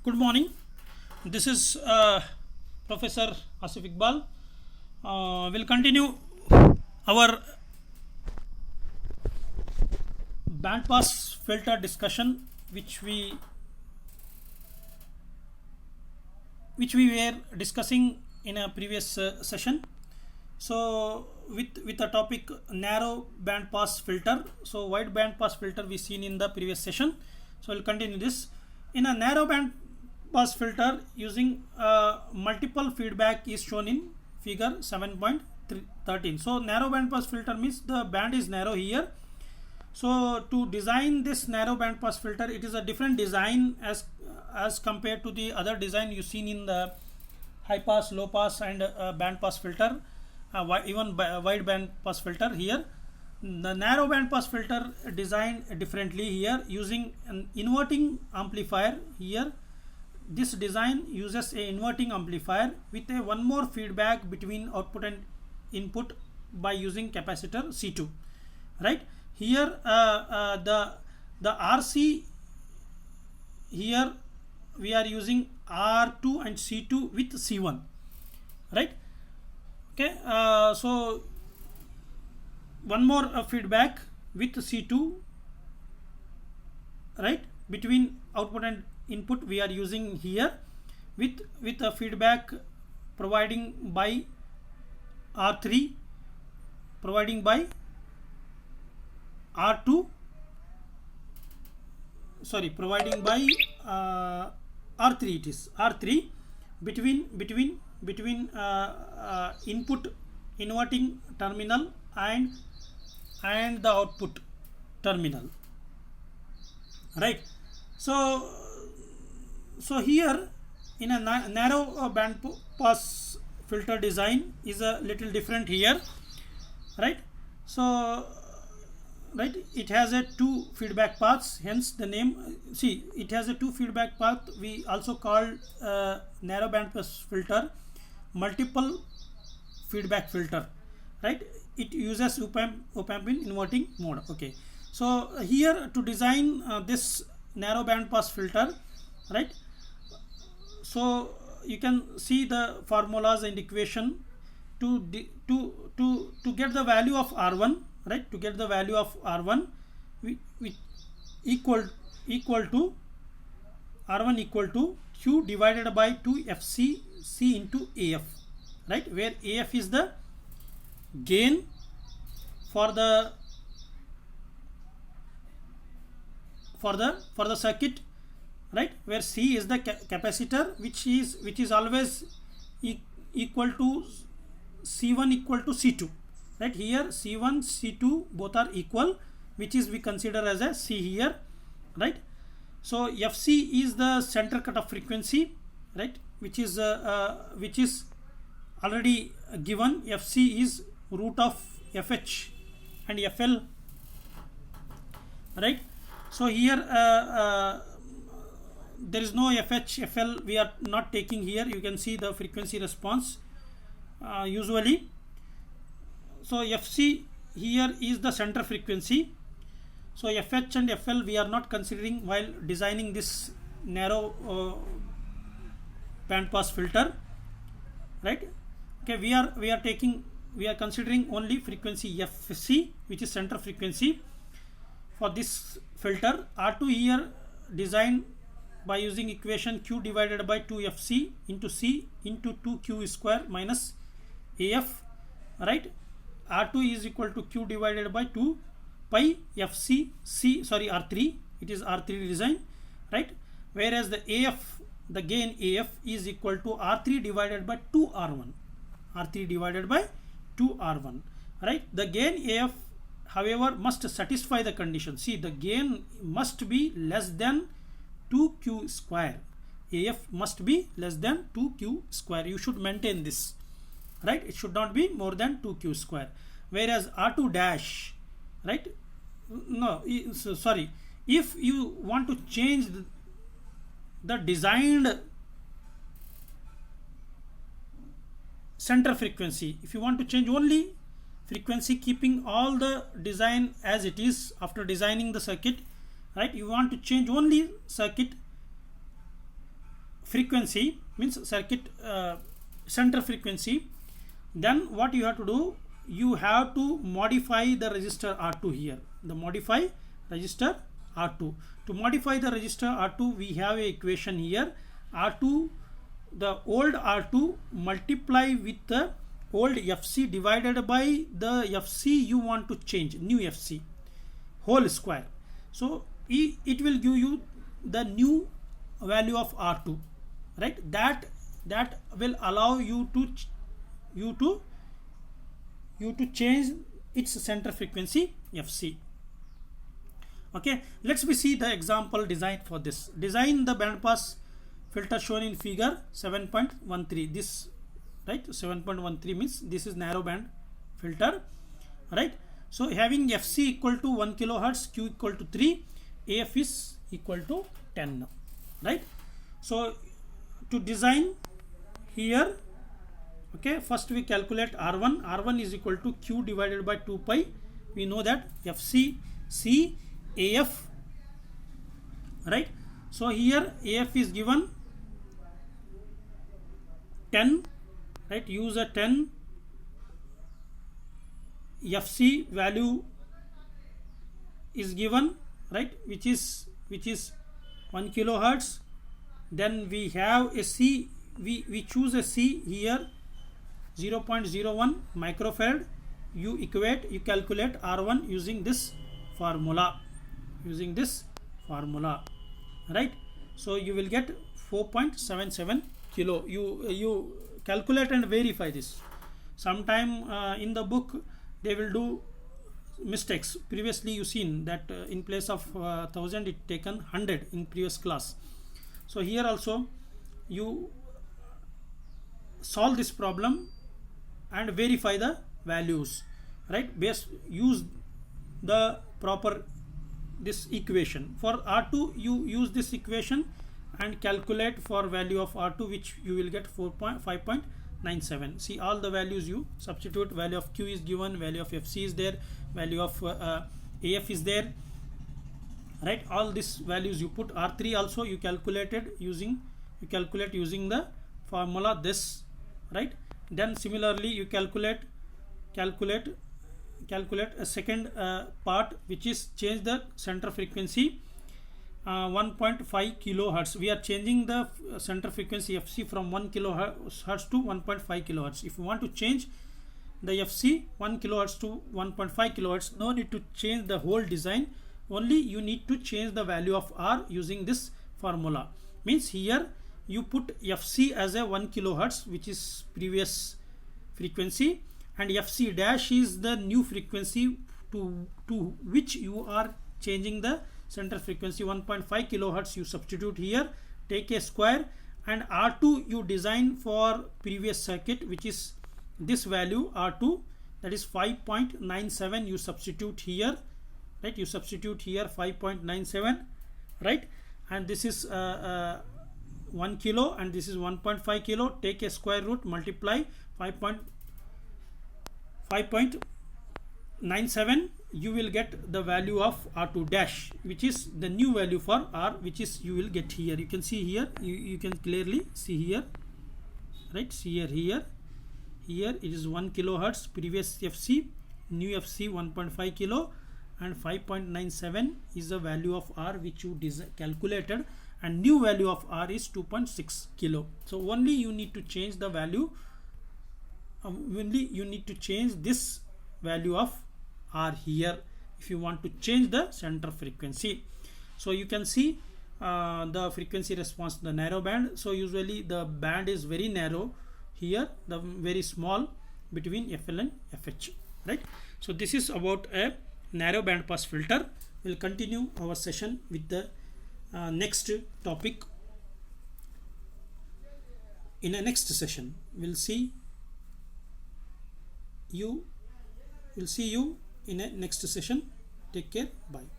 Good morning. This is Professor Asif Iqbal. We'll continue our bandpass filter discussion, which we were discussing in a previous session. So with the topic narrow bandpass filter. So wide bandpass filter we seen in the previous session. So we'll continue this. In a narrow band pass filter using multiple feedback is shown in figure 7.13. So narrow band pass filter means the band is narrow here. So to design this narrow band pass filter, it is a different design as compared to the other design you seen in the high pass, low pass and band pass filter, even wide band pass filter. Here the narrow band pass filter designed differently here using an inverting amplifier. Here this design uses a inverting amplifier with a one more feedback between output and input by using capacitor C2, right? Here the RC, here we are using R2 and C2 with C1, right? Okay, so one more feedback with C2, right, between output and input we are using here with a feedback providing by R3, providing by R2, sorry, providing by R3, it is R3 between input inverting terminal and the output terminal, right? So here in a narrow band pass filter design is a little different here, right? So right, it has a two feedback paths, hence the name. See, it has a two feedback path. We also call narrow band pass filter multiple feedback filter, right? It uses op-amp in inverting mode. Okay, so here to design this narrow band pass filter, right? So you can see the formulas and equation to get the value of R1, right? To get the value of R1, we equal to R1 equal to Q divided by 2 FC C into AF, right? Where AF is the gain for the circuit, right? Where C is the capacitor, which is always equal to C1 equal to C2, right? Here C1 C2 both are equal, which is we consider as a C here, right? So FC is the center cutoff frequency, right, which is already given. FC is root of FH and FL, right? So here there is no FH FL, we are not taking here. You can see the frequency response usually. So FC here is the center frequency. So FH and FL we are not considering while designing this narrow band pass filter, right? Okay, we are considering only frequency FC, which is center frequency for this filter. R2 here designed by using equation Q divided by 2 FC into C into 2Q square minus AF, right? R2 is equal to Q divided by 2 pi FC C, sorry, R3, it is R3 design, right? Whereas the AF, the gain AF is equal to R3 divided by 2R1, R3 divided by 2R1, right? The gain AF, however, must satisfy the condition. See, the gain must be less than 2Q square. AF must be less than 2Q square. You should maintain this, right? It should not be more than 2Q square. Whereas R2 dash, right? No, sorry. If you want to change the designed center frequency, if you want to change only frequency keeping all the design as it is after designing the circuit, right? You want to change only circuit frequency, means circuit center frequency, then what you have to do, you have to modify the resistor R2 here. The modify resistor R2. To modify the resistor R2, we have a equation here. R2, the old R2 multiply with the old FC divided by the FC you want to change, new FC, whole square. So it will give you the new value of R2, right? That will allow you to change its center frequency FC. Okay, let's see the example design for this. Design the band pass filter shown in figure 7.13. This, right, 7.13 means this is narrow band filter, right? So having FC equal to 1 kilohertz, Q equal to 3, AF is equal to 10, right? So to design here, okay, first we calculate R1. R1 is equal to Q divided by 2 pi. We know that FC C AF, right? So here AF is given 10, right? Use a 10. FC value is given, right, which is 1 kilohertz. Then we have a C, we choose a C here, 0.01 microfarad. You calculate R1 using this formula, right? So you will get 4.77 kilo. You calculate and verify this. Sometime in the book they will do mistakes. Previously you seen that in place of 1000 it taken 100 in previous class. So here also you solve this problem and verify the values, right? Use the proper this equation. For R2 you use this equation and calculate for value of R2, which you will get 5.97. See all the values you substitute. Value of Q is given, value of FC is there, value of AF is there, right? All these values you put. R3 also you calculate using the formula this, right? Then similarly you calculate a second part, which is change the center frequency 1.5 kilohertz. We are changing the center frequency FC from 1 kilohertz to 1.5 kilohertz. If you want to change the FC 1 kilohertz to 1.5 kilohertz, no need to change the whole design, only you need to change the value of R using this formula. Means here you put FC as a 1 kilohertz, which is previous frequency, and FC dash is the new frequency to which you are changing the center frequency. 1.5 kilohertz you substitute here, take a square, and R2 you design for previous circuit, which is this value R2, that is 5.97. you substitute here, right? You substitute here 5.97, right? And this is 1 kilo and this is 1.5 kilo. Take a square root, multiply 5.97. you will get the value of R2 dash, which is the new value for R, which is you will get here. You can see here, you can clearly see here, right? See here it is 1 kilohertz previous FC, new FC 1.5 kilo, and 5.97 is the value of R which you calculated, and new value of R is 2.6 kilo. So only you need to change the value, only you need to change this value of R here if you want to change the center frequency. So you can see the frequency response, the narrow band. So usually the band is very narrow, here the very small between FL and FH, right? So this is about a narrow band pass filter. We'll continue our session with the next topic in a next session. We'll see you in a next session. Take care. Bye.